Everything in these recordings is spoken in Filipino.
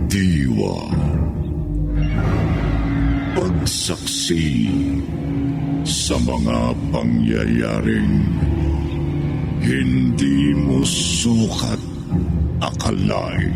diwa. Pagsaksi sa mga pangyayaring hindi mo sukat akalain.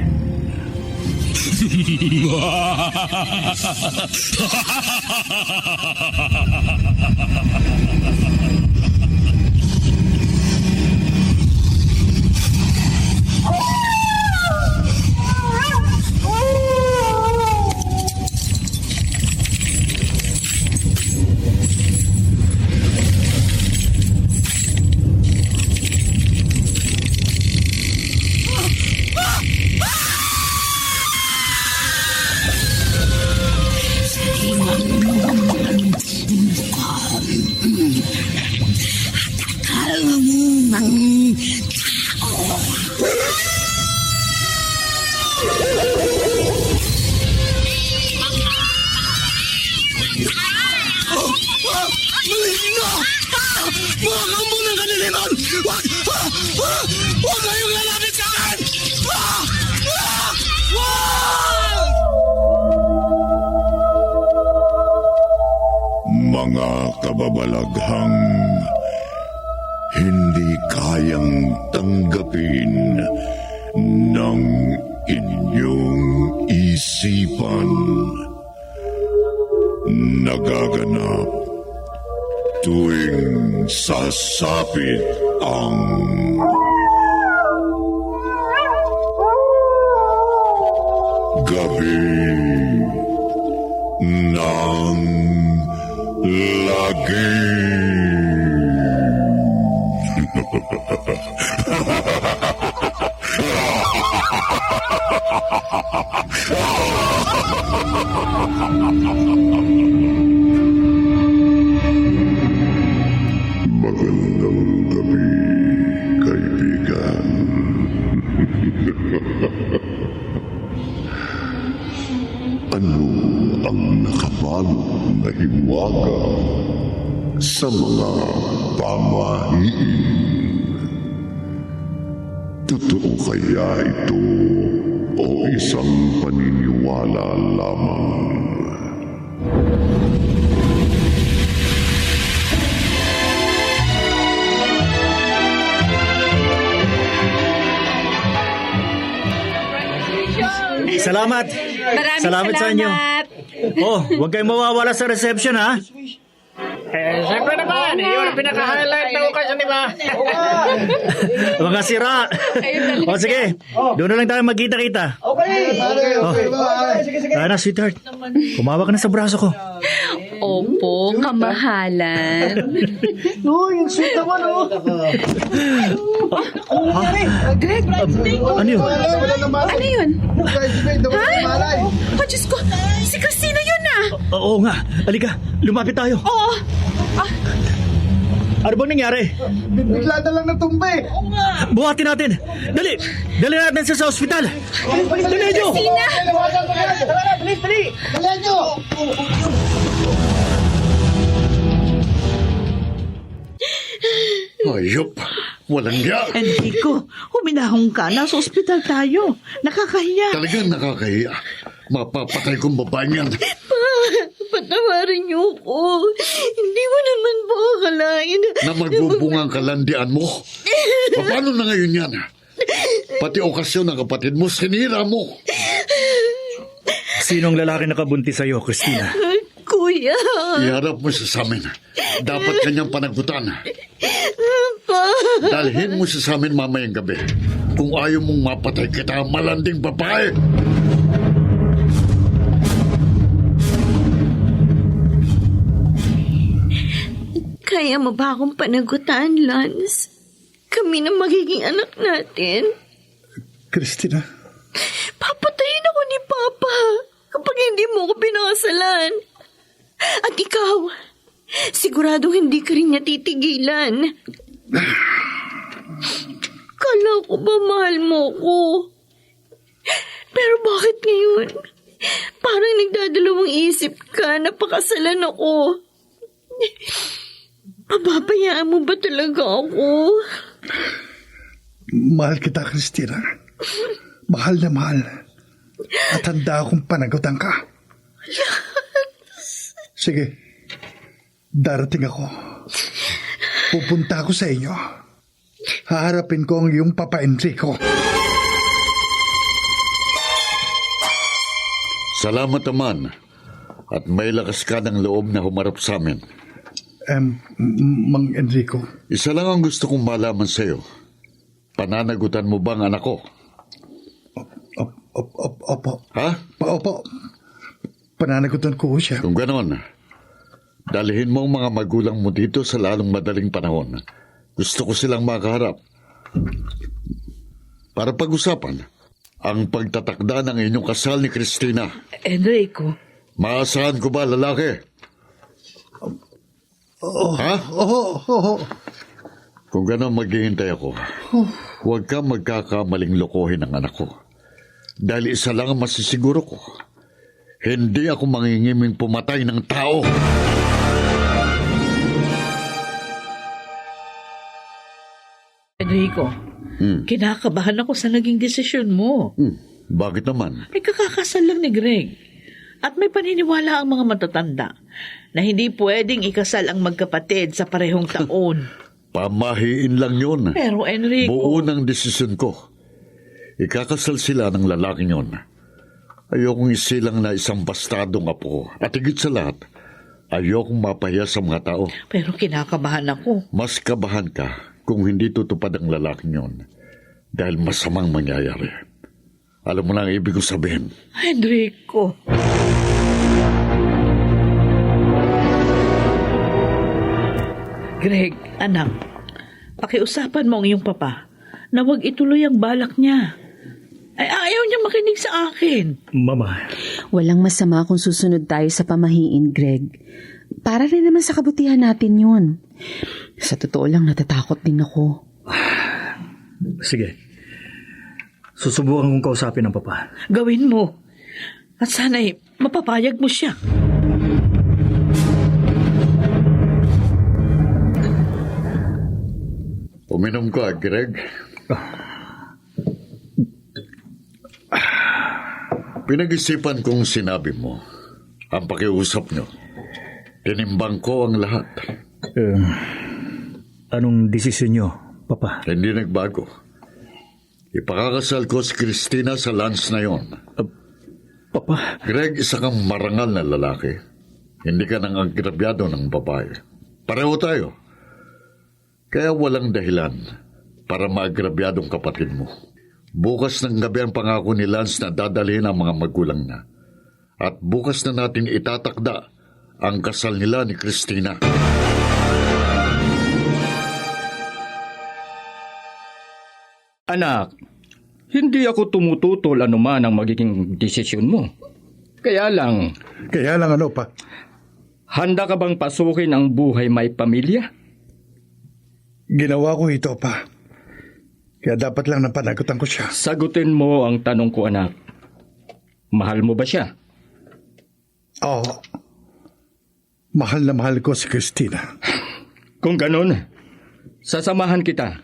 Mga kampo ng kaniliman! Huwag kayong lalapit sa akin! Mga kababalaghang hindi kayang tanggapin ng inyong isipan. Nagaganap tuwing sasapit ang gabi ng lagi. Magandang gabi, kaibigan. Ano ang nakabalot na hiwaga sa mga pamahiin? Totoo kaya ito o isang paniniwala lamang? Salamat. Salamat sa inyo. Oh, huwag kayong mawawala sa reception, ha? Siyempre naman, yun ang pinaka-highlight na okasyon, di ba? Mga sira. O, sige. Doon na lang tayo magkita-kita. Okay! Ana, sweetheart. Kumawa ka na sa braso ko. Opo, kamahalan. No, yung sweet naman, oh! Greg, Ano yun? ano yun? Ha? Oh, Diyos ko, si Christina yun ah! Oo nga. Halika, lumapit tayo. Oo. Ano bang nangyari? Bigla na lang natumba eh! Buhatin natin. Dali. Dali natin sa ospital. Dali nyo. Christina! Bilis, bilis! Dalihan nyo! Ayop, walang ya. Enrico, huminahong ka. Nasa ospital tayo. Nakakahiya. Talagang nakakahiya. Mapapatay kong babae niyan. Patawarin niyo ko. Hindi mo naman po akalain. Na magbubunga ang kalandian mo. Paano na ngayon yan? Pati okasyon ng kapatid mo, sinira mo. Sinong lalaki nakabunti sa'yo, Christina? Kuya. Iharap mo siya sa amin. Dapat kanyang panagutan. Dalhin mo siya sa amin mamayang gabi. Kung ayaw mong mapatay kita, malanding babae. Kaya mo ba akong panagutan, Lance? Kami na magiging anak natin. Christina? Papatayin ako ni Papa kapag hindi mo ako pinakasalan. At ikaw, siguradong hindi ka rin niya titigilan. Kala ko ba mahal mo ko? Pero bakit ngayon? Parang nagdadalawang isip ka na pakasalan ako. Pababayaan mo ba talaga ako? Mahal kita, Christina. Mahal na mahal. At handa akong panagutan ka. Sige, darating ako. Pupunta ako sa inyo. Haharapin ko ang iyong Papa Enrico. Salamat naman. At may lakas ka ng loob na humarap sa amin. Mang Enrico. Isa lang ang gusto kong malaman sa iyo. Pananagutan mo ba ang anak ko? Opo. Ha? Opo. Pananagutan ko siya. Kung ganon, dalhin mo ang mga magulang mo dito sa lalong madaling panahon. Gusto ko silang makaharap. Para pag-usapan ang pagtatakda ng inyong kasal ni Cristina. Enrico. Maasahan ko ba lalaki? Ha? Oo. Kung gano'n maghihintay ako, huwag ka magkakamaling lokohin ang anak ko. Dahil isa lang ang masisiguro ko. Hindi ako mangingiming pumatay ng tao. Enrico, kinakabahan ako sa naging desisyon mo. Bakit naman? Ay kakakasal lang ni Greg. At may paniniwala ang mga matatanda na hindi pwedeng ikasal ang magkapatid sa parehong taon. Pamahiin lang yun. Pero Enrico... Buo ng desisyon ko. Ikakasal sila ng lalaking yun. Ayokong isilang na isang bastardong apo. At higit sa lahat, ayokong mapahiya sa mga tao. Pero kinakabahan ako. Mas kabahan ka kung hindi tutupad ang lalaking yun. Dahil masamang mangyayari. Alam mo na ang ibig kong sabihin. Enrico... Greg, anak, pakiusapan mo ang iyong papa na huwag ituloy ang balak niya. Ay, ayaw niya makinig sa akin. Mama, Walang masama kung susunod tayo sa pamahiin, Greg. Para rin naman sa kabutihan natin yun. Sa totoo lang, natatakot din ako. sige. Susubukan kong kausapin ng papa. Gawin mo. At sana'y mapapayag mo siya. Uminom ka, Greg. Pinag-isipan kong sinabi mo. Ang pakiusap nyo. Tinimbang ko ang lahat. Anong desisyon nyo, papa? Hindi nagbago. Ipakakasal ko si Cristina sa lunch na yon. Papa? Greg, isa kang marangal na lalaki. Hindi ka nang agrabyado ng babae. Pareho tayo. Kaya walang dahilan para maagrabyadong kapatid mo. Bukas ng gabi ang pangako ni Lance na dadalhin ang mga magulang na. At bukas na natin itatakda ang kasal nila ni Cristina. Anak, hindi ako tumututol anuman ang magiging desisyon mo. Kaya lang, ano pa? handa ka bang pasukin ang buhay may pamilya? Ginawa ko ito pa. Kaya dapat lang napanagutan ko siya. Sagutin mo ang tanong ko, anak. Mahal mo ba siya? Oo. Mahal na mahal ko si Cristina. Kung ganun, sasamahan kita.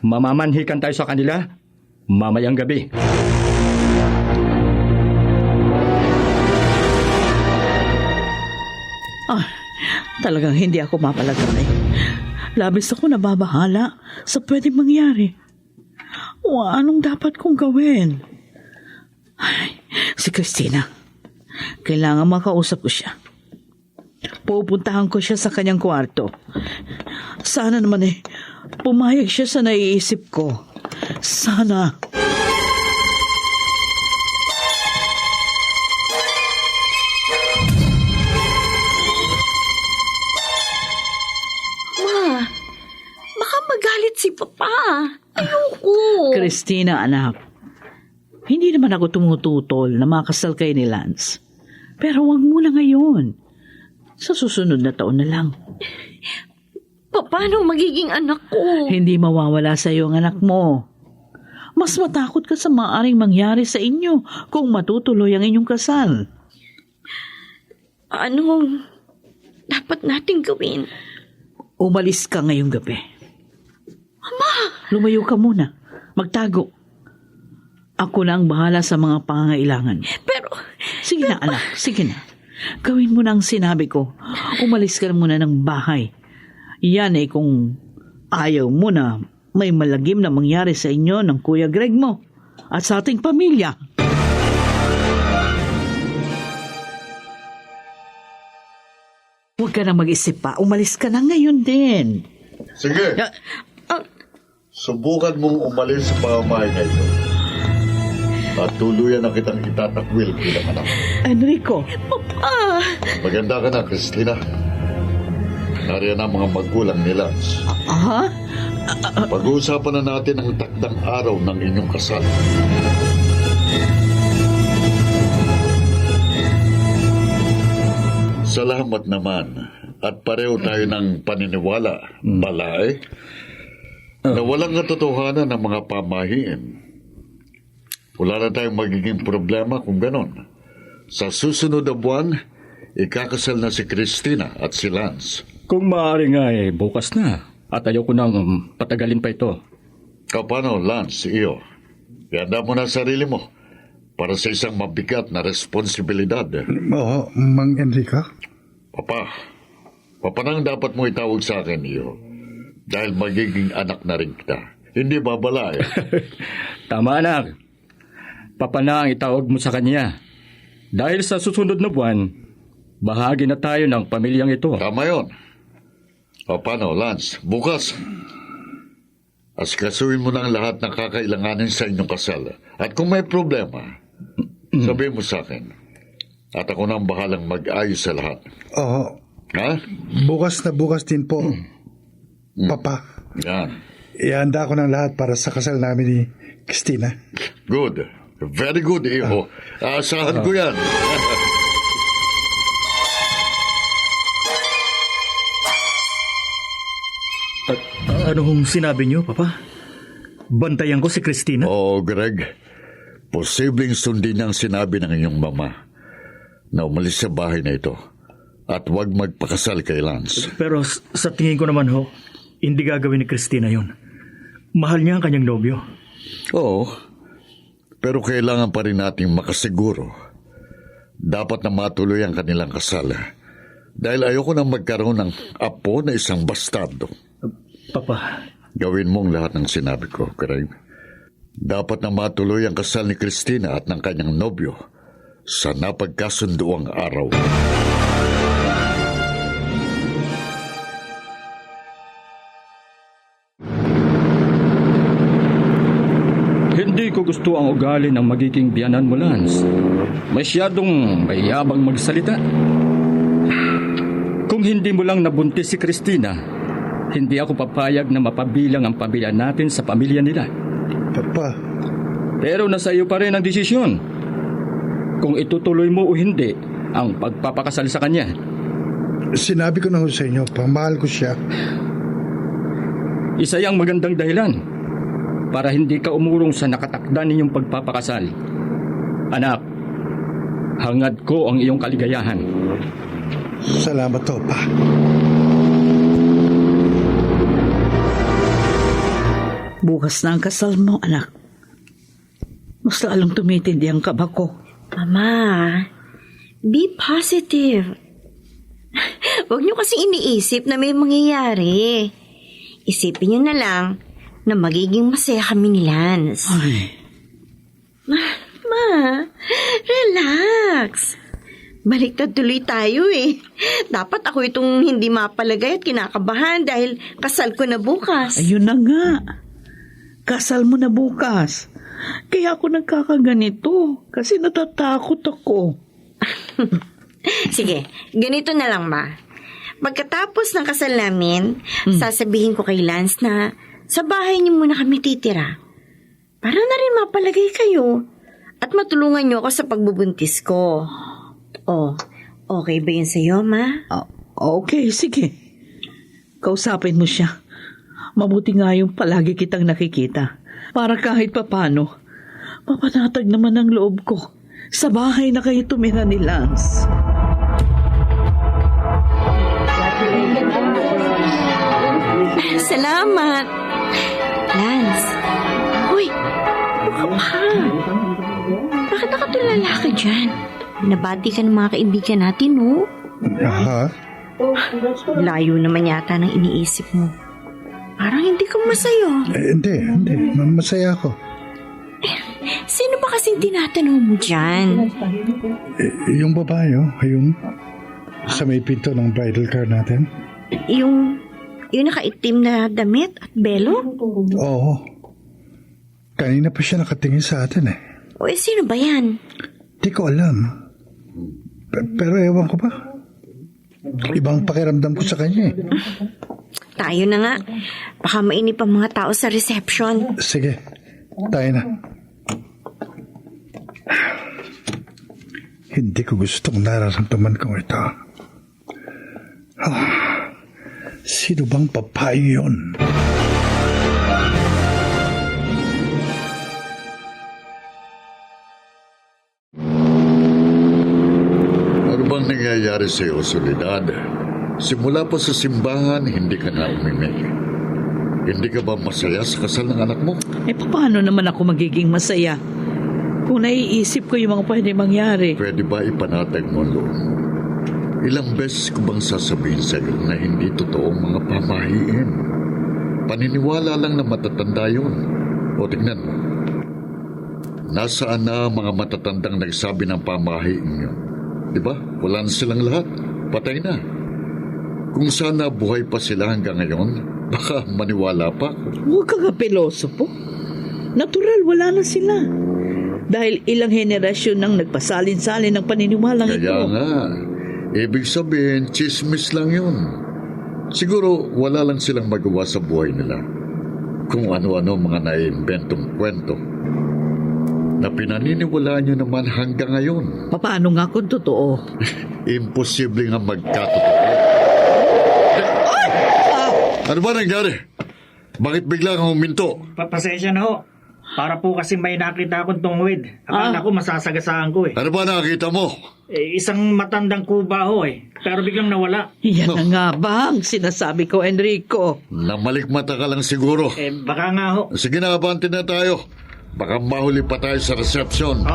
Mamamanhikan tayo sa kanila mamayang gabi. Talagang hindi ako mapalagay. Labis ako nababahala sa pwedeng mangyari. O anong dapat kong gawin? Ay, si Cristina. Kailangan makausap ko siya. Pupuntahan ko siya sa kanyang kwarto. Sana naman pumayag siya sa naiisip ko. Sana. Baka magalit si Papa. Ayoko. Cristina, anak. Hindi naman ako tumututol na makasal kay ni Lance. Pero wag muna ngayon. Sa susunod na taon na lang. Paano magiging anak ko? Hindi mawawala sa iyo ang anak mo. Mas matakot ka sa maaaring mangyari sa inyo kung matutuloy ang inyong kasal. Anong dapat nating gawin? Umalis ka ngayong gabi. Lumayo ka muna. Magtago. Ako na ang bahala sa mga pangangailangan. Pero, Sige na, anak. Sige na. Gawin mo na ang sinabi ko. Umalis ka na muna ng bahay. Yan kung ayaw mo na may malagim na mangyari sa inyo ng Kuya Greg mo at sa ating pamilya. Huwag ka na mag-isip pa. Umalis ka na ngayon din. Sige, subukan mong umalis sa pamamahay na ito. At tuluyan na kitang itatakwil bilang anak. Enrico, Maganda ka na, Christina. Nariyan ang mga magulang ni Lance. ha? Pag-uusapan na natin ang takdang araw ng inyong kasal. Salamat naman. At pareho tayo ng paniniwala, balay, na walang katotohanan ng mga pamahiin. Wala na tayong magiging problema kung ganon. Sa susunod na buwan, ikakasal na si Christina at si Lance. Kung maaari nga bukas na. At ayoko nang patagalin pa ito. Kapano, Lance, iyo? Ihanda mo na sarili mo para sa isang mabigat na responsibilidad. Oo, Mang Enrico. Papa nang dapat mo itawag sa akin, iyo. Dahil magiging anak na rin kita. Hindi babala Tama, anak. Papa na ang itawag mo sa kanya. Dahil sa susunod na buwan, bahagi na tayo ng pamilyang ito. Tama yun. O paano, Lance? Bukas, asikasuhin mo ng lahat ng kakailanganin sa inyong kasal. At kung may problema, sabihin mo sa akin. At ako nang bahalang mag-ayos sa lahat. Oo, Ha? bukas na bukas din po, Papa. Yan. Ihanda ko ng lahat para sa kasal namin ni Christina. Good. Very good, iho. Asahan ko yan. Anong sinabi niyo, Papa? Bantayan ko si Christina? Oo, Greg. Posibleng sundin ang sinabi ng inyong mama na umalis sa bahay na ito at huwag magpakasal kay Lance. Pero sa tingin ko naman ho, hindi gagawin ni Christina yun. Mahal niya ang kanyang nobyo. Oo, pero kailangan pa rin nating makasiguro. Dapat na matuloy ang kanilang kasal. Dahil ayoko nang magkaroon ng apo na isang bastardo. Papa, Gawin mong lahat ng sinabi ko, Greg. Dapat na matuloy ang kasal ni Christina at ng kanyang nobyo sa napagkasunduang araw. Hindi ko gusto ang ugali ng magiging biyanan mo, Lance. Masyadong mayabang magsalita. Kung hindi mo lang nabuntis si Christina, hindi ako papayag na mapabilang ang pamilya natin sa pamilya nila. Papa, Pero nasa iyo pa rin ang desisyon. Kung itutuloy mo o hindi ang pagpapakasal sa kanya. sinabi ko na ho sa inyo, pamahal ko siya. Isa yang magandang dahilan para hindi ka umurong sa nakatakda ninyong pagpapakasal. Anak, hangad ko ang iyong kaligayahan. Salamat ho, Pa. bukas na ang kasal mo, anak. Mas lalong tumitindi ang kaba ko. Mama, be positive. Huwag niyo kasi iniisip na may mangyayari. Isipin niyo na lang na magiging masaya kami ni Lance. Ay, Ma, relax. Baliktad tuloy tayo eh. Dapat ako itong hindi mapalagay at kinakabahan dahil kasal ko na bukas. ayun na nga. Kasal mo na bukas. Kaya ako nagkakaganito kasi natatakot ako. Sige, ganito na lang, Ma. Pagkatapos ng kasal namin, sasabihin ko kay Lance na sa bahay niyo muna kami titira. Para na rin mapalagay kayo at matulungan niyo ako sa pagbubuntis ko. Oh, okay ba yun sa'yo, Ma? Okay, sige. Kausapin mo siya. Mabuti nga yung palagi kitang nakikita. Para kahit papano, mapanatag naman ang loob ko. Sa bahay na kayo tumira ni Lance. Salamat. Lance, uy, baka ka pa? Bakit nakatulala ka dyan? Nabati ka ng mga kaibigan natin, no? Ha? Layo naman yata ng iniisip mo. Parang hindi ka masaya. Hindi. Masaya ako. Sino ba kasing tinatanong mo dyan? Yung babae, ayun. Sa may pinto ng bridal car natin. Yung nakaitim na damit at belo? Oo. Kanina pa siya nakatingin sa atin eh. O sino ba yan? Di ko alam. Pero ewan ko ba? Ibang pakiramdam ko sa kanya eh. Tayo na nga. Baka mainip ang mga tao sa reception. Sige, tayo na. Hindi ko gustong nararamdaman ko ito. Sino bang babae yun? Ano bang nangyayari sa iyo, Soledad? Simula pa sa simbahan, hindi ka na umimik. Hindi ka ba masaya sa kasal ng anak mo? Paano naman ako magiging masaya? Kung naiisip ko yung mga pwede mangyari. Pwede ba ipanatag mo, Lord? Ilang beses ko bang sasabihin sa iyo na hindi totoo ang mga pamahiin? Paniniwala lang na matatanda yun. O tignan mo. Nasaan na ang mga matatandang nagsabi ng pamahiin yun? Diba? Wala na silang lahat. Patay na. Kung sana buhay pa sila hanggang ngayon, baka maniwala pa ako. Huwag ka pilosopo. Natural, wala na sila. Dahil ilang henerasyon nang nagpasalin-salin ng paniniwalang ito. Kaya nga, ibig sabihin, chismis lang yun. Siguro wala lang silang magawa sa buhay nila. Kung ano-ano mga naiimbentong kwento na pinaniniwalaan nyo naman hanggang ngayon. Paano nga kung totoo? Imposible nga magkatotoo. Ano ba nangyari? Bakit bigla kang huminto? Pasensya na ho. Para po kasi may nakita akong tungwid. Akala ko masasagasaan ko eh. Ano ba nakita mo? Isang matandang kuba ho eh. Pero biglang nawala. Yan na nga ba ang sinasabi ko, Enrico? Namalikmata ka lang siguro. Baka nga ho. Sige na, abante na tayo. Baka mahuli pa tayo sa reception.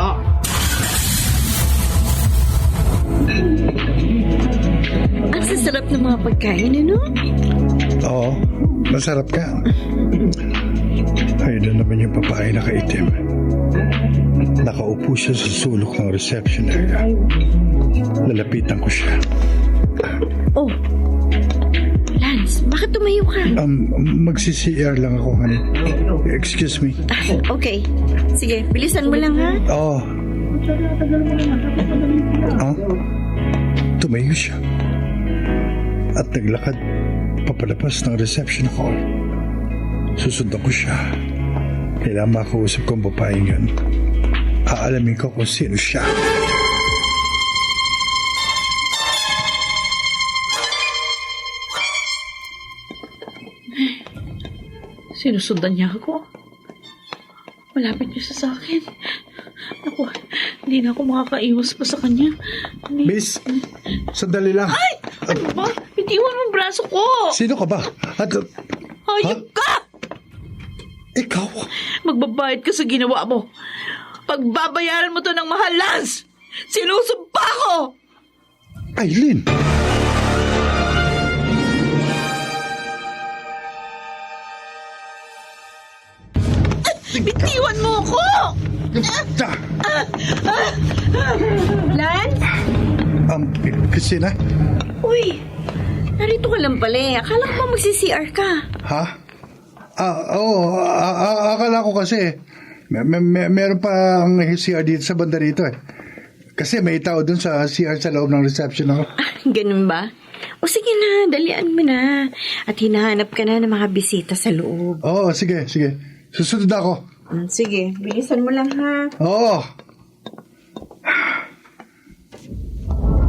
Ang sasarap ng mga pagkain, ano? Oo, masarap ka. Ay, doon naman yung babae nakaitim. Nakaupo siya sa sulok ng reception area. Lalapitan ko siya. Oh, Lance, bakit tumayo ka? Magsi-CR lang ako, honey. Excuse me. Okay, sige, bilisan mo lang ha. Oo. Tumayo siya. At naglakad papalabas ng reception hall. Susundan ko siya. Kailangan makausap ko ang babaeng yun. Aalamin ko kung sino siya. Sinusundan niya ako. Malapit niya sa akin. Naku, hindi na ako makakaiwas pa sa kanya. Miss, sandali lang. Ay! Ano ba? Itiwan mo ang braso ko! Sino ka ba? Hayop ka! Ikaw? Magbabayad ka sa ginawa mo. Pagbabayaran mo to ng mahal, Lance! Sinusumpa ko! Aileen! Bitiwan mo ako! Lance? Christina? Uy, narito ka lang pala eh. Akala ko ba magsi-CR ka? Ha? Oo. Akala ko kasi meron pa ang CR dito sa banda rito eh. Kasi may tao dun sa CR sa loob ng reception ako. Ganun ba? O sige na, dalian mo na. At hinahanap ka na ng mga bisita sa loob. Oo, sige. Susunod ako. Sige, bilisan mo lang ha. Oo.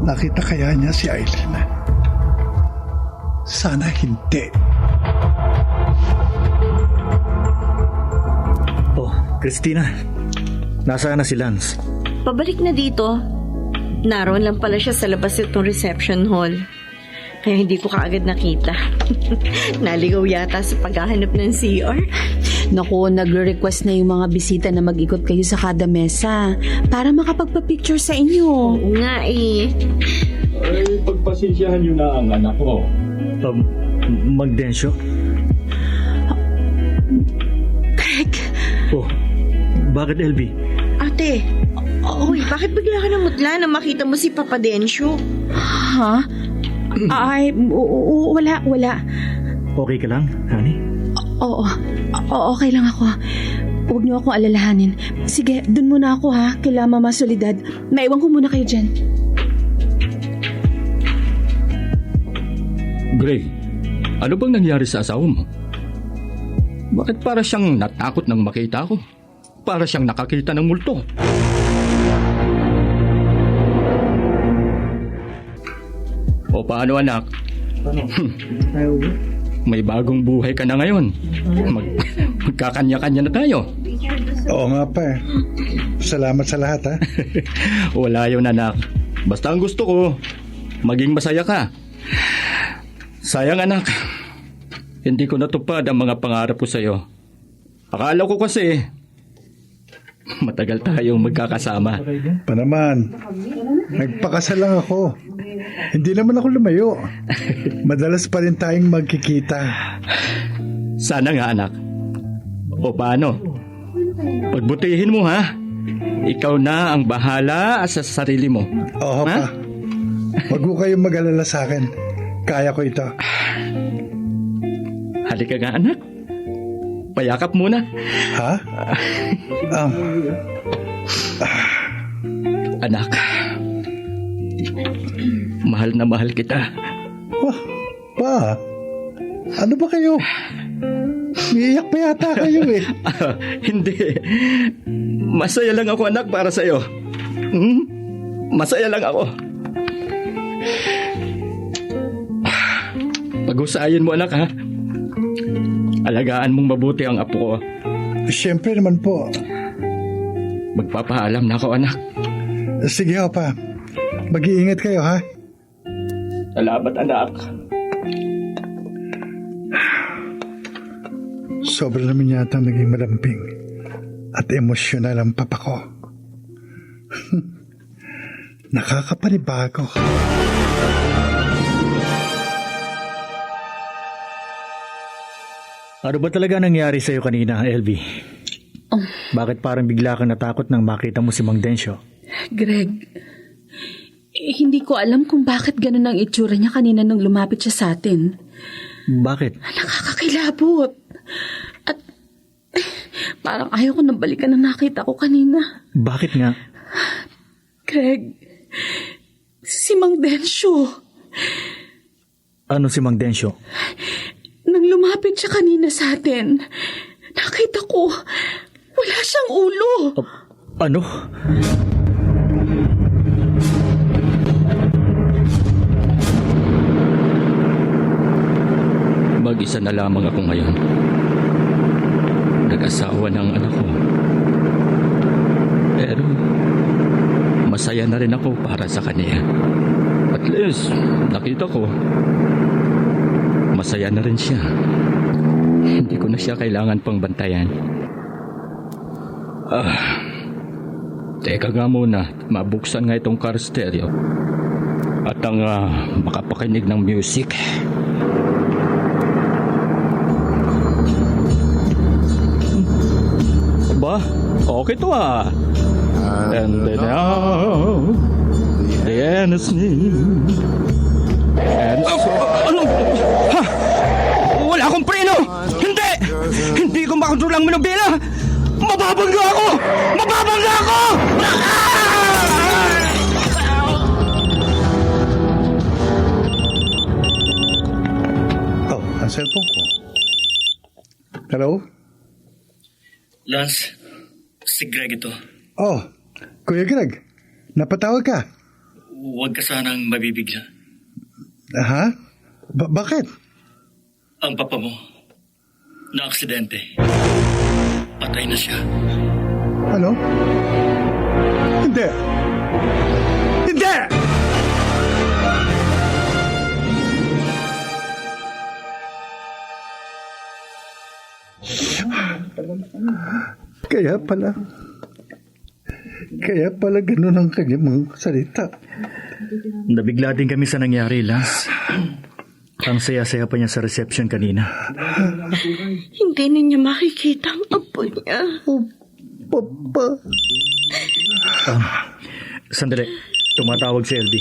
Nakita kaya niya si Aileen? Sana hindi. Oh, Christina. Nasaan na si Lance? Pabalik na dito. Naroon lang pala siya sa labas itong reception hall. kaya hindi ko kaagad nakita. Naligaw yata sa paghahanap ng CR. Naku, nagre-request na yung mga bisita na mag-ikot kayo sa kada mesa para makapagpa-picture sa inyo. Oo nga eh. Ay, pagpasensyahan nyo na ang anak ko. Magdensyo? Greg! Oh, bakit LB? Ate, oy, bakit bigla ka namutla na makita mo si Papa Densyo? Ha? Ay, wala. Okay ka lang, honey? Oo, okay lang ako. Huwag niyo akong alalahanin. Sige, dun muna ako ha, kila Mama Soledad. Maiwan ko muna kayo dyan. Greg, ano bang nangyari sa asawa mo? Bakit para siyang natakot nang makita ko? Para siyang nakakita ng multo. O paano anak? May bagong buhay ka na ngayon. Magkakanya-kanya na tayo. Oo nga pa eh. Salamat sa lahat ha. Wala yun anak. Basta ang gusto ko, maging masaya ka. Sayang anak, hindi ko natupad ang mga pangarap ko sa'yo. Akala ko kasi, matagal tayong magkakasama. Pa naman, nagpakasal lang ako. Hindi naman ako lumayo. Madalas pa rin tayong magkikita. Sana nga anak. O paano? Pagbutihin mo ha. Ikaw na ang bahala sa sarili mo. Oo Ha? pa. Wag ko kayong mag-alala sa akin. Kaya ko ito. Halika nga anak. Payakap muna. Ha? Anak. Mahal na mahal kita. Pa, ano ba kayo? Iiyak pa yata kayo eh. Hindi. Masaya lang ako anak para sa'yo. Masaya lang ako. Pag-usayin mo anak ha. Alagaan mong mabuti ang apo ko. Siyempre naman po. Magpapaalam na ako anak. Sige ho pa. Mag-iingat kayo ha. Salamat anak. Sobra naman yata naging malamping at emosyonal ang papa ko. Nakakapanibago. Ano ba talaga nangyari sa'yo kanina, LB? Bakit parang bigla kang natakot nang makita mo si Mang Densyo? Greg, hindi ko alam kung bakit ganun ang itsura niya kanina nung lumapit siya sa atin. Bakit? Nakakakilabot. At parang ayaw ko nang balikan ang nakita ko kanina. Bakit nga? Greg, si Mang Densyo. Ano si Mang Densyo? Nang lumapit siya kanina sa atin, nakita ko, wala siyang ulo. Ano? Mag-isa na lamang ako ngayon. Nag-asawa ng anak ko. Pero masaya na rin ako para sa kanya. At least, nakita ko, masaya na rin siya. Hindi ko na siya kailangan pang bantayan. Teka nga muna, mabuksan nga itong car stereo. At ang makapakinig ng music. Ba, okay to ah. And then now, the end is near. And so... Ano? Ha? Wala akong preno! Hindi! Hindi ko makontrol ang manubela! Mababangga ako! Mababangga ako! Oh, ang cellphone ko. Hello? Lance, si Greg ito. Oh, Kuya Greg. Napatawag ka? Huwag ka sanang mabibigla. Ha? Bakit? Ang papa mo, na aksidente. Patay na siya. Ano? Hindi! Hindi! Kaya pala ganun ang kanyang mga salita. Nabigla din kami sa nangyari, Lance. Ang saya-saya pa niya sa reception kanina. Hindi na niya makikita ang apo niya. Papa. Sandali, tumatawag si LV.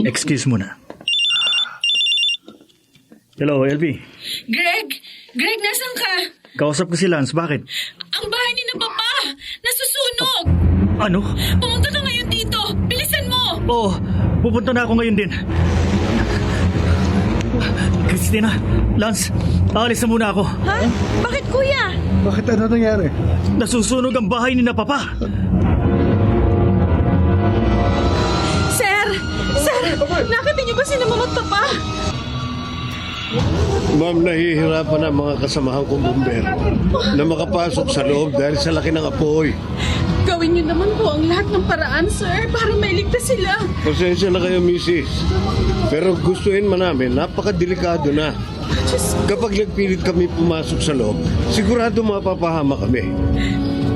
Excuse muna. Hello, LV. Greg! Greg, nasan ka? Kausap ko si Lance, bakit? Ang bahay ni na Papa! Nasusunog! Ano? Pumunta ka ngayon dito! Bilisan mo! Oo, pupunta na ako ngayon din. Christina, Lance, aalis na muna ako. Ha? Bakit, kuya? Bakit ano nangyari? Nasusunog ang bahay ni na Papa. Sir! Nakita niyo ba sila Mama at Papa? Ma'am, nahihirapan ang mga kasamahan kong bumbero na makapasok sa loob dahil sa laki ng apoy. Gawin niyo naman po ang lahat ng paraan, sir, para mailigtas sila. Pasensya na kayo, Mrs. Pero gustuin man namin, napakadelikado na. Kapag nagpilit kami pumasok sa loob, sigurado mapapahama kami.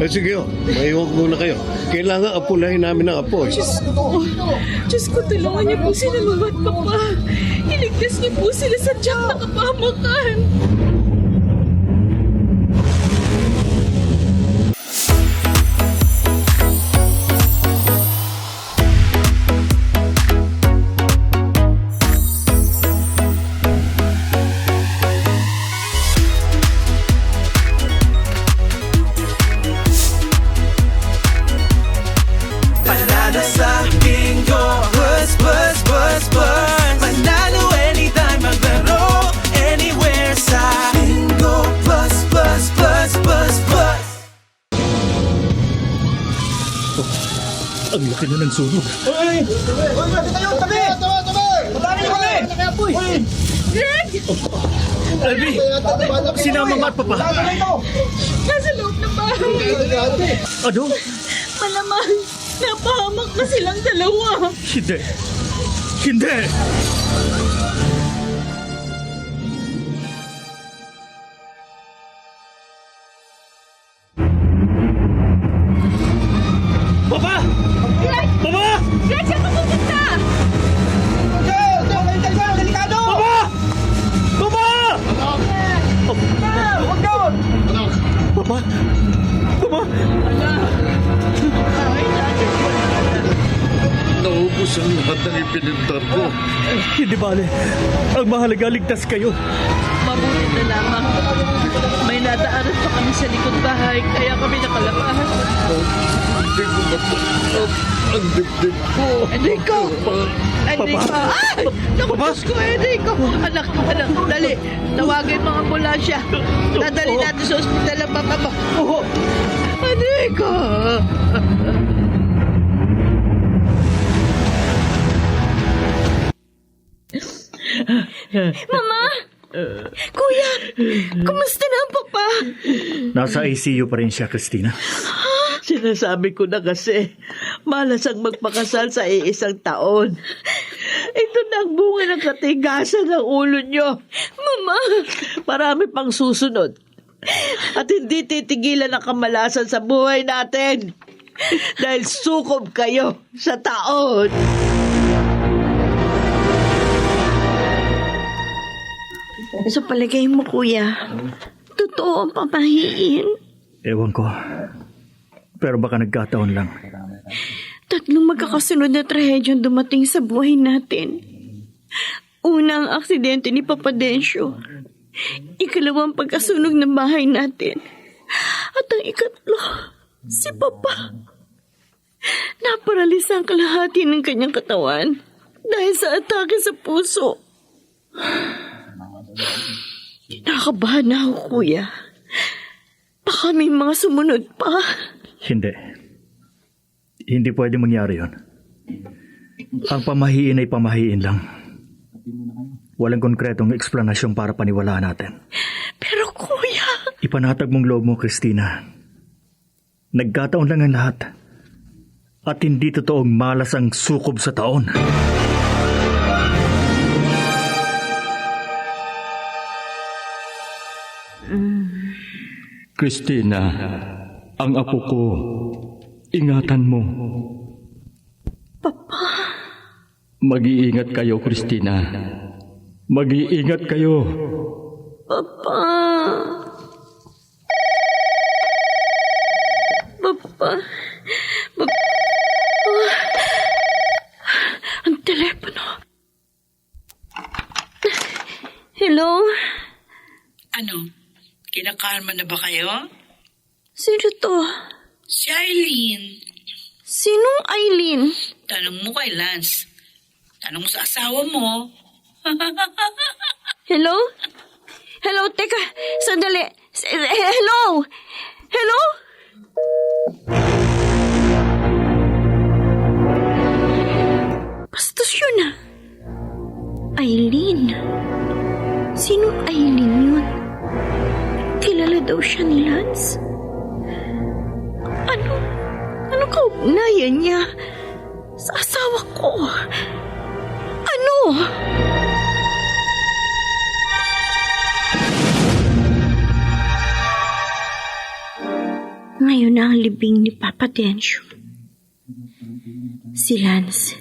Sige, maiwan ko muna kayo. Kailangan apulahin namin ang apoy. Diyos ko, tulungan niyo po sila Mama at Papa. Iligtas niyo po sila sa tiyak na kapahamakan. Panalo sa bingo, bus, bus, bus, bus. Panalo anytime, maglaro anywhere sa bingo, bus, bus, bus, bus, bus. Ang laki na ng sunog. Greg! LV, sinama mo at Papa. Nasa loob ng bahay. Ano? Malamang, napahamak na silang dalawa. Hindi. Hindi! Papa! Papa! Greg, saan ka pupunta? Papa! Papa! Papa! Papa! Naubos ang lahat ng ipinindar ko. Hindi bale. Ang mahalaga, ligtas kayo. Mabuti na lamang. May nadaanan pa kami sa likod bahay, kaya kami nakalabas. Hindi ko matanggap ang dibdib ko. Enrico! Enrico! Ay! Naku, Diyos ko, Enrico! Anak, dali. Tawagin mga ambulansya. Dadali natin sa ospital ang papa mo. Oo. Enrico! Mama! Kuya! Kumusta na ang Papa? Nasa ICU pa rin siya, Christina. Sinasabi ko na kasi, malas ang magpakasal sa iisang taon. Ito na ang bunga ng katigasan ng ulo nyo. Mama! Marami pang susunod. At hindi titigilan ang kamalasan sa buhay natin. Dahil sukob kayo sa taon. Sa palagay mo, kuya, totoo ang pamahiin? Ewan ko. Pero baka nagkataon lang. Tatlong magkakasunod na trahedyang dumating sa buhay natin. Una ang aksidente ni Papa Densyo. Ikalawang pagkasunog ng bahay natin. At ang ikatlo, si Papa. Naparalisa ang kalahati ng kanyang katawan dahil sa atake sa puso. Kinakabahan na ako, kuya. Baka may mga sumunod pa. Hindi. Hindi pwede mangyari yun. Ang pamahiin ay pamahiin lang. Walang konkretong eksplanasyon para paniwalaan natin. Pero kuya... Ipanatag mong loob mo, Christina. Nagkataon lang ang lahat. At hindi totoong malas ang sukob sa taon. Christina, Ang apo ko, ingatan mo. Papa, Mag-iingat kayo, Christina. Mag-iingat kayo. Papa. Papa. Papa. Ang telepono. Hello? Ano? Kinakalma na ba kayo? Sino to? Si Eileen. Sinong Eileen? Tanong mo kay Lance. Tanong mo sa asawa mo. Hello? Hello, teka. Sandali. Hello? Hello? Bastos yun ah. Eileen. Sinong Eileen yun? Kilala daw siya ni Lance. Ano kaugnayan niya sa asawa ko? Ano? Ngayon na ang libing ni Papa Densyo. Si Lance.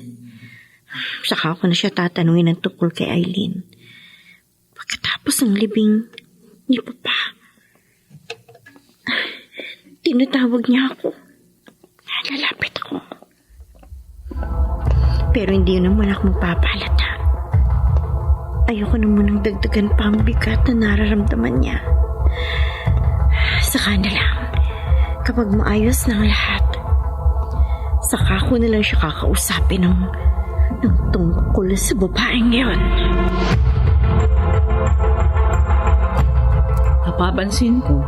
Saka ako na siya tatanungin ng tungkol kay Eileen. Pagkatapos ng libing ni Papa, tinatawag niya ako. Lalapit ako. Pero hindi naman ako magpapalata. Ayoko na munang dagdagan pa ang bigat na nararamdaman niya. Saka na lang, kapag maayos na ang lahat, saka ko na lang siya kakausapin ng tungkol sa babaeng yun. Napapansin ko,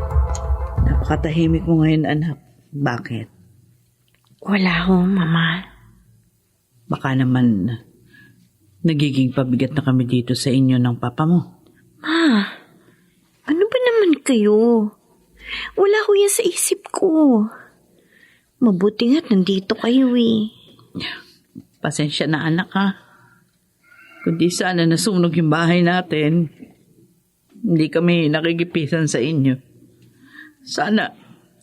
napakatahimik mo ngayon, anak. Bakit? Wala ho, Mama. Baka naman nagiging pabigat na kami dito sa inyo ng papa mo. Ma, ano ba naman kayo? Wala ho yan sa isip ko. Mabuti nga't nandito kayo eh. Pasensya na, anak, ha. Kundi sana nasunog yung bahay natin. Hindi kami nakikipisan sa inyo. Sana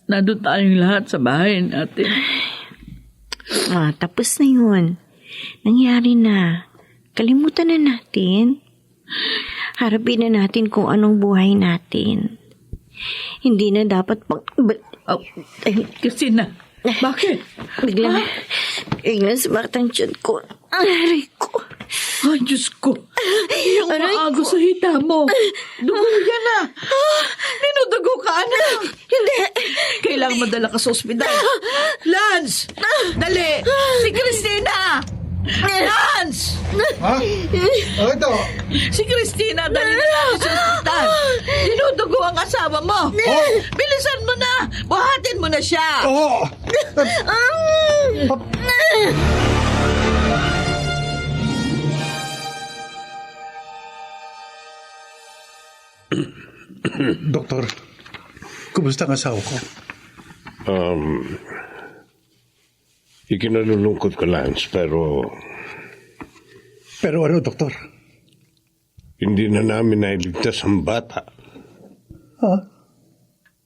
nandun tayong lahat sa bahay natin. Tapos na yun. Nangyari na. Kalimutan na natin. Harapin na natin kung anong buhay natin. Hindi na dapat Christina, bakit? Biglang sumakit ang tiyan ko. Ang aray ko. Ay, Diyos ko. Yung maago sa hita mo. Dugo yan na. Dinudugo ka, anak. Hindi. Kailangan madala ka sa ospital. Lance! Dali! Si Christina! Lance! Ha? Ito. Si Christina, dali na natin sa ospital. Dinudugo ang asawa mo. Bilisan mo na. Buhatin mo na siya. Oo. Doktor, kumusta ang asawa ko? Ikinalulungkot ko, Lance, pero Pero ano, doktor? hindi na namin nailigtas ang bata. Ha?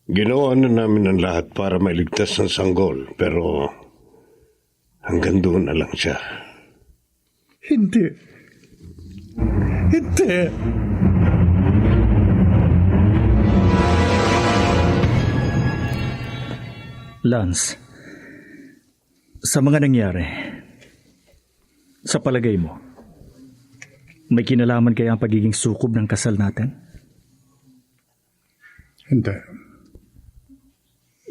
Ginawa na namin ang lahat para mailigtas ang sanggol, pero hanggang doon na lang siya. Hindi. Hindi. Lance, sa mga nangyari, sa palagay mo, may kinalaman kaya ang pagiging sukob ng kasal natin? Hindi.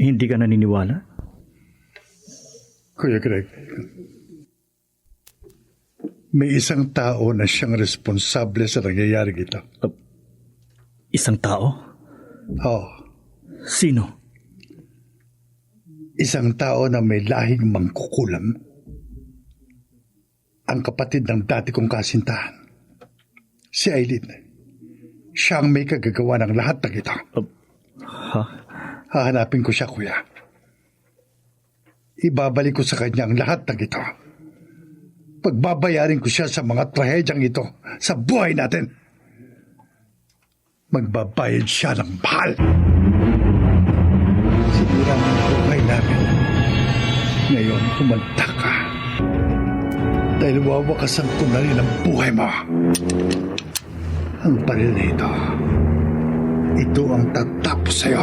Hindi ka naniniwala? Kuya Greg, may isang tao na siyang responsable sa nangyayari ito. Isang tao? Oo. Sino? Isang tao na may lahing mangkukulam. Ang kapatid ng dati kong kasintahan. Si Eileen. Siya ang may kagagawa ng lahat ng ito. Hahanapin ko siya, kuya. Ibabalik ko sa kanya ang lahat ng ito. Pagbabayarin ko siya sa mga trahedyang ito sa buhay natin. Magbabayad siya ng mahal. Sinira mo Humanda ka. Dahil wawakasan ko na rin ang buhay mo. Ang baril na ito ang tatapos sa'yo.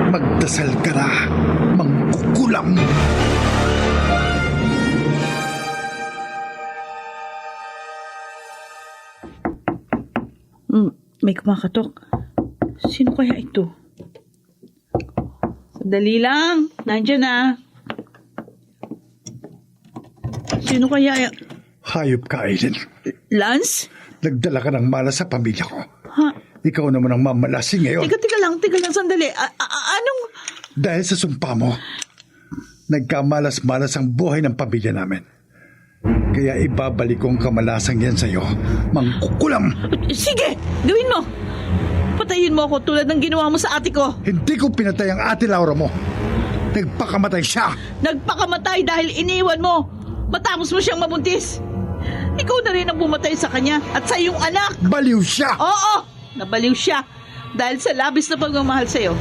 Magdasal ka na, mangkukulam. May kumakatok. Sino kaya ito? Sandali lang. Nandiyan na. Sino kaya? Hayop ka, Aileen. Lance? Nagdala ka ng malas sa pamilya ko. Ha? Ikaw naman ang mamalasing ngayon. Teka lang, sandali. Anong... Dahil sa sumpa mo, nagkamalas-malas ang buhay ng pamilya namin. Kaya ibabalik ko ang kamalasang yan sa'yo. Mangkukulam! Sige! Gawin mo! Patayin mo ako tulad ng ginawa mo sa ate ko. Hindi ko pinatay ang ate Laura mo. Nagpakamatay siya. Nagpakamatay dahil iniwan mo. Matapos mo siyang mabuntis. Ikaw na rin ang pumatay sa kanya at sa iyong anak. Baliw siya! Oo! Nabaliw siya dahil sa labis na pagmamahal sa'yo.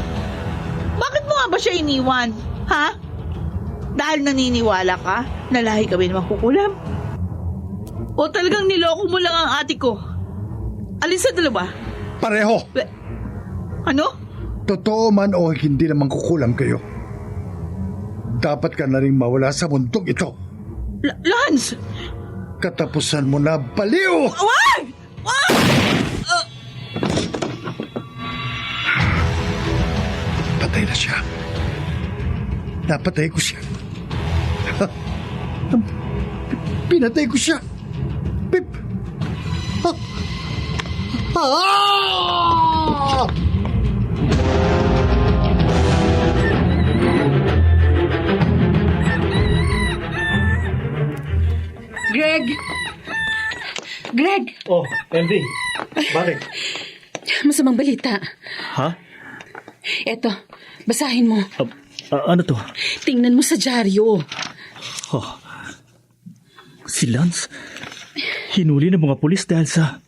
Bakit mo nga ba siya iniwan? Ha? Dahil naniniwala ka na lahi kami naman kukulam? O talagang niloko mo lang ang ate ko? Alin sa dalawa? Pareho! Ano? Totoo man o hindi naman kukulam kayo. Dapat ka na rin mawala sa mundong ito. Lance! Katapusan mo na, baliw! Wag! Wag! Patay na siya. Napatay ko siya. Pinatay ko siya. Pip! Ah! Greg! Oh, MV. Bakit? Masamang balita. Ha? Eto, basahin mo. Ano to? Tingnan mo sa dyaryo. Oh. Si Lance, hinuli ng mga pulis dahil sa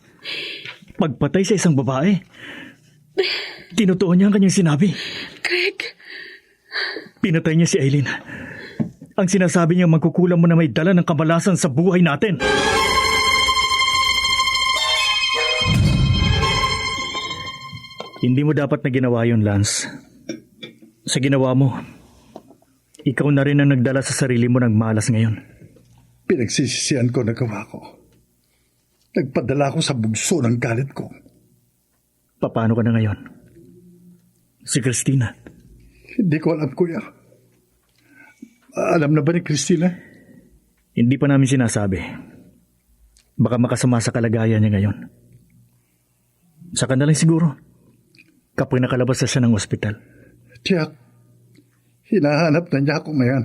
pagpatay sa isang babae. Tinutuon niya ang kanyang sinabi. Greg! Pinatay niya si Aileen. Ang sinasabi niya magkukulang mo na may dala ng kamalasan sa buhay natin. Hindi mo dapat na ginawa yun, Lance. Sa ginawa mo, ikaw na rin ang nagdala sa sarili mo ng malas ngayon. Pinagsisisihan ko na gawa ko. Nagpadala ko sa bugso ng galit ko. Paano ka na ngayon? Si Christina. Hindi ko alam, kuya. Alam na ba ni Christina? Hindi pa namin sinasabi. Baka makasama sa kalagayan niya ngayon. Saka na lang siguro. Kapag nakalabas na siya ng ospital. Tiyak, hinahanap na niya ako ngayon.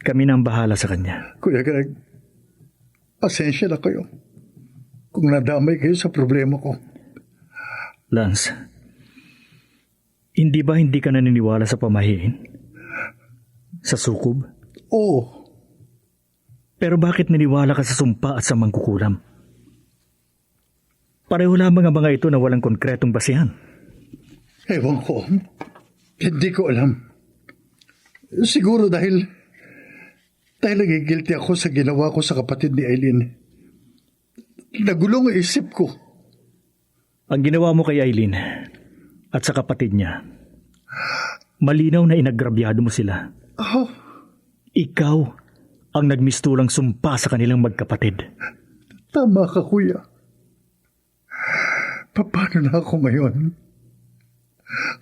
Kami na ang bahala sa kanya. Kuya Greg, pasensya na kayo kung nadamay kayo sa problema ko. Lance, hindi ba hindi ka naniniwala sa pamahiin? Sa sukob? Oo. Pero bakit naniwala ka sa sumpa at sa mangkukulam? Pareho lamang ang mga ito na walang konkretong basihan. Ewan ko. Hindi ko alam. Siguro dahil nagigilty ako sa ginawa ko sa kapatid ni Aileen. Nagulong ang isip ko. Ang ginawa mo kay Aileen at sa kapatid niya, malinaw na inagrabyado mo sila. Oh. Ikaw ang nagmistulang sumpa sa kanilang magkapatid. Tama ka, kuya. Paano na ako ngayon?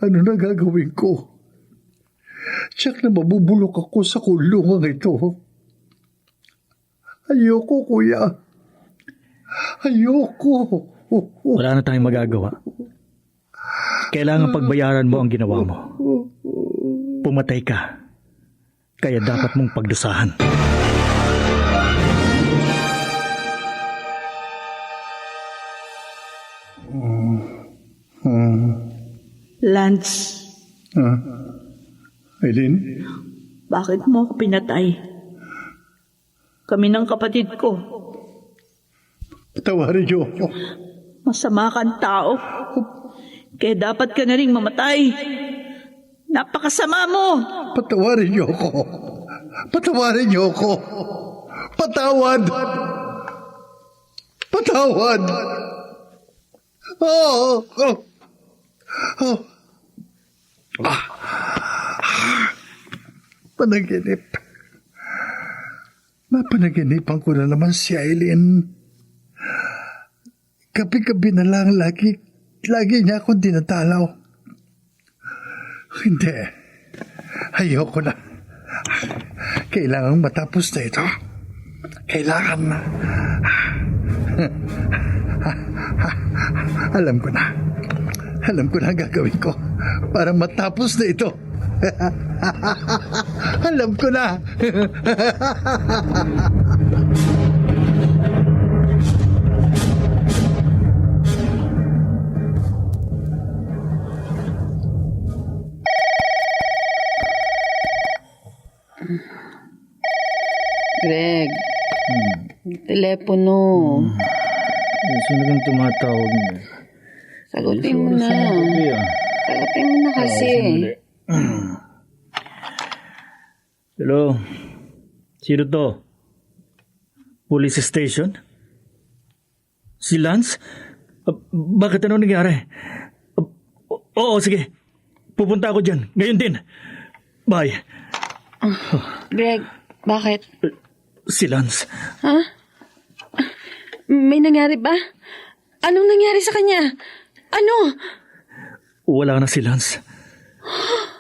Ano na gagawin ko? Tiyak na mabubulok ako sa kulungan ito. Ayoko, kuya. Ayoko. Wala na tayong magagawa. Kailangan pagbayaran mo ang ginawa mo. Pumatay ka. Kaya dapat mong pagdusahan. Lance, Aileen? bakit mo ako pinatay? Kami ng kapatid ko. Tawarin niyo ako. Masama kang tao. Kaya dapat ka na rin mamatay. Napakasama mo. Patawarin niyo ako. Patawarin niyo ako. Patawad. Patawad. Oh. Panaginip. Napanaginipan ko na naman si Eileen. Gabi-gabi na lang lagi niya akong dinadalaw. Hindi. Ayoko na. Kailangan matapos na ito. Kailangan na. Alam ko na. Alam ko na ang gagawin ko para matapos na ito. Alam ko na. Greg, telepono. Sino kang tumatawag niya? Sagutin mo na. Sagutin mo na kasi. Hello? Sino to? Police station? Si Lance? Bakit ano nangyari? Oo, sige. Pupunta ako dyan. Ngayon din. Bye. Greg, bakit? Si Lance. Ha? May nangyari ba? Anong nangyari sa kanya? Ano? Wala na si Lance.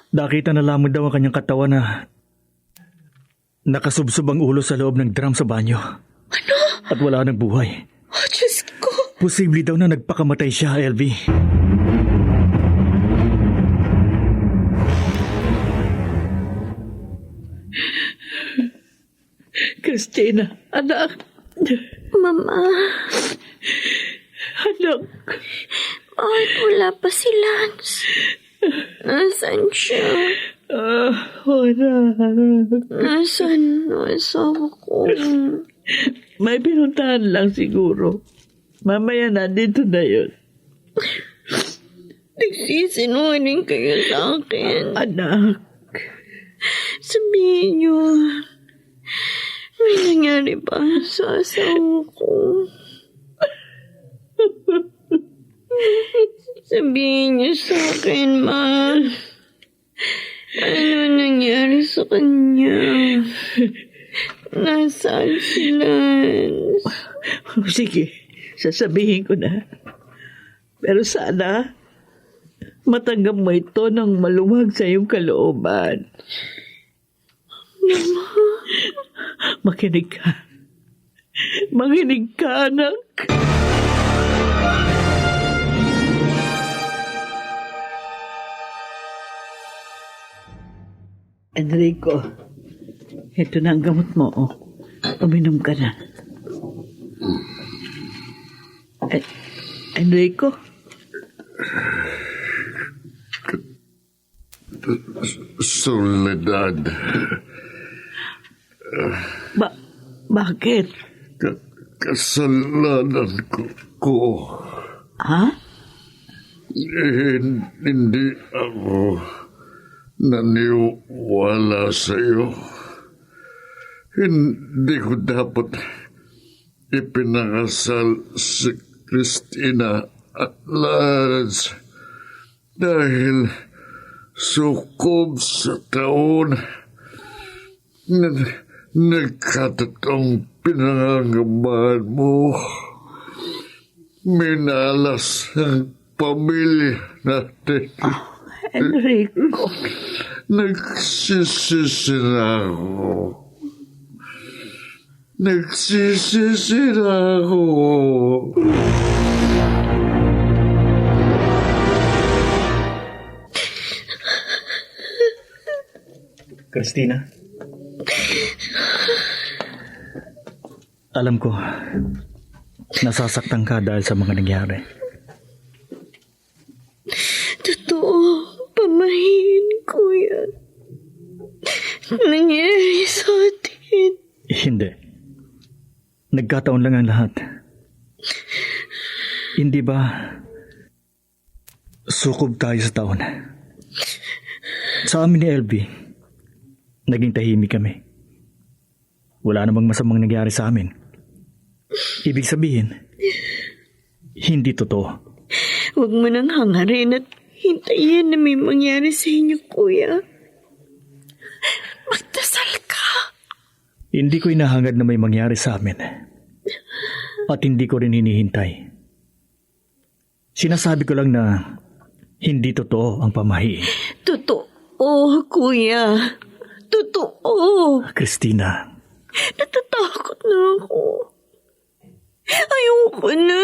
Nakita na lamang daw ang kanyang katawan na nakasubsob ang ulo sa loob ng drum sa banyo. Ano? At wala nang buhay. Oh, Diyos ko. Posible daw na nagpakamatay siya, LV. Christina, anak. Mama, Anak. bakit wala pa si Lance? Nasaan siya? Wala. Nasaan ang asawa ko? May pinuntahan lang siguro. Mamaya na, dito na yun. Nagsisinungaling kayo sa akin. Anak. Sabihin niyo, may nangyari ba sa asawa ko? Sabihin niyo sa akin, Ma. Ano nangyari sa kanya? Nasaan si Lance? Sige, sasabihin ko na. Pero sana, matanggap mo ito ng maluwag sa iyong kalooban. Mama. Makinig ka. Makinig ka, anak. Enrico, ito na ang gamot mo. Oh. Uminom ka na. Enrico? Soledad. Bakit? Kasalanan ko. Ha? Hindi ako naniwala sa'yo. Hindi ko dapat ipinangasal si Christina at Lance dahil sukob sa taon na nagkataong pinangangabahan mo. Minalas ang pamilya natin. Enrico. Nagsisisi na ako. Nagsisisi na ako. Christina? Alam ko, nasasaktan ka dahil sa mga nangyari. Totoo, pamahiin ko yan. Nangyari sa atin. Hindi. Nagkataon lang ang lahat. Hindi ba sukob tayo sa taon? Sa amin ni LB, naging tahimik kami. wala namang masamang nangyari sa amin. Ibig sabihin, hindi totoo. Huwag mo nang hangarin at hintayin na may mangyari sa inyo, kuya. Magdasal ka. Hindi ko inahangad na may mangyari sa amin. At hindi ko rin hinihintay. Sinasabi ko lang na hindi totoo ang pamahiin. Totoo, kuya. Totoo. Christina. Natatakot na ako. Ayoko na.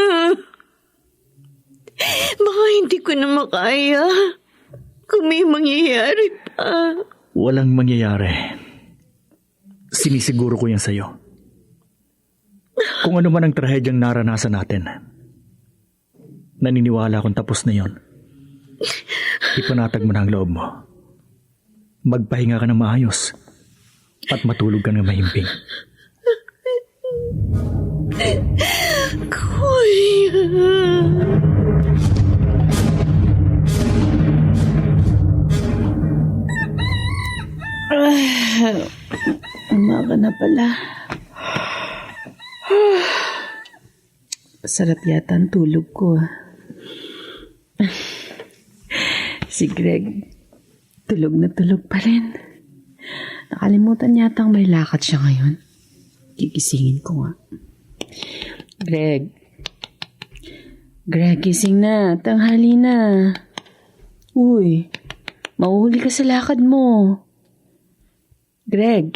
Baka hindi ko na makaya kung may mangyayari pa. Walang mangyayari. Sinisiguro ko yan sa'yo. Kung ano man ang trahedyang naranasan natin, naniniwala akong tapos na yon. Ipanatag mo na ang loob mo. Magpahinga ka ng maayos at matulog ka ng mahimbing. Kuya. Umaga na pala. Masarap yata ang tulog ko. Si Greg, tulog na tulog pa rin. Nakalimutan yata may lakad siya ngayon. Gigisingin ko nga. Greg, gising na. Tanghali na. Uy, mauhuli ka sa lakad mo. Greg.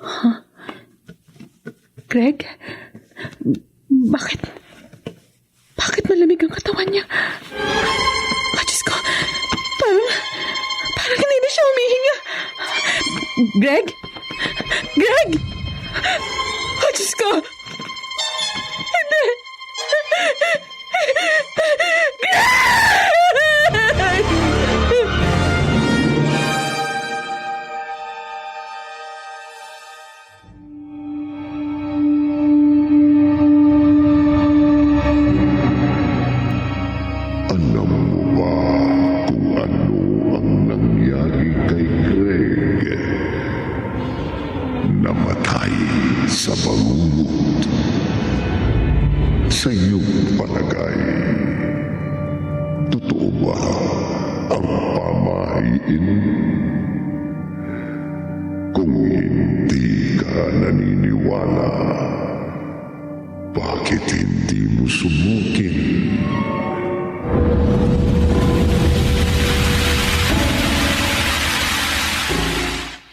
Huh? Greg? Bakit malamig ang katawan niya? Diyos ko, parang hindi na siya humihinga. Greg? Diyos ko! Hindi! Alam mo ba kung ano ang nangyari kay Greg? Namatay sa bangungot. Sa iyong palagay, totoo ba ang pamahiin? Kung hindi ka naniniwala, bakit hindi mo subukin?